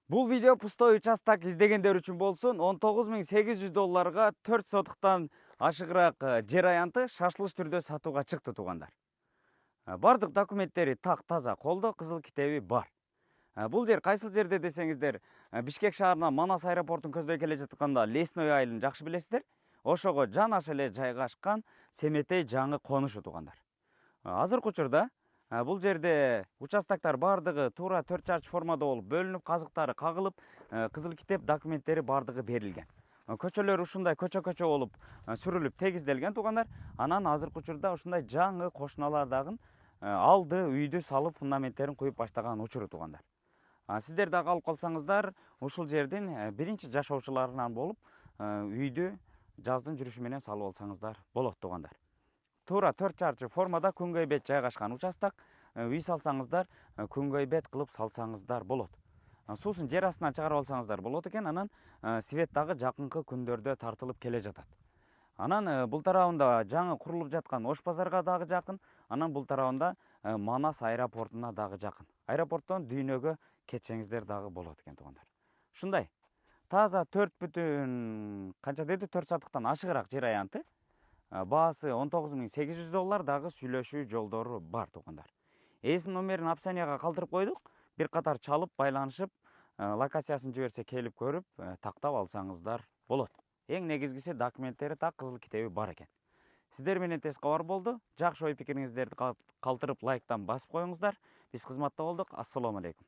Бул видео пустой участок издегендер үчүн болсун. $19.800 4 сотуктан ашыгыраак жер аянты шашылыш түрдө сатууга чыкты туугандар. Бардык документтери так таза, колдо кызыл китеби бар. Бул жер кайсыл жерде десеңиздер, Бишкек шаарынан Манас аэропортун көздөй келе жатканда Лесной айылын жакшы билесиздер. Ошого жанашыр эле жайгашкан Семетей жаңы конушу туугандар. Азыркы учурда бул жерде участоктор бардыгы туура 4 формада болуп бөлүнүп, казыктары кагылып, кызыл китеп документтери бардыгы берилген. Көчөлөр ушундай көчө болуп сүрүлүп тегизделген туугандар. Анан азыркы учурда ушундай жаңы кошуналар дагы алды үйдү салып фундаменттерин куюп баштаган учуру туугандар. Сиздер дагы алып калсаңыздар, ушул жердин биринчи жашоочуларынан болуп, үйдү жаздын жүрүшү менен салып алсаңыздар болот туугандар. Туура 4 формада күнгөй бет жайгашкан участок. Үй салсаңыздар, күнгөй бет кылып салсаңыздар болот. Суусун жер астынан чыгарып алсаңыздар болот экен. Анан свет дагы жакынкы күндөрдө тартылып келе жатат. Анан бул тарабында жаңы курулуп жаткан Ош базарга дагы жакын. Анан бул тарабында Манас аэропортуна дагы жакын. Аэропорттон дүйнөгө кетсеңиздер дагы болот экен туугандар. Ушундай таза 4 сотуктан ашыгыраак жер аянты. Баасы $19.800 дагы сүйлөшүү жолдору бар туугандар. Эсин номерин опционияга калтырып койдук. Бир катар чалып, байланышып, локациясын жиберсе келип көрүп, тактап алсаңыздар болот. Эң негизгиси документтери так, кызыл китеби бар экен. Сиздер менен тез кабар болду. Жакшы ой пикириңиздерди калтырып лайктан басып коюңуздар. Биз кызматта болдук. Ассалому алейкум.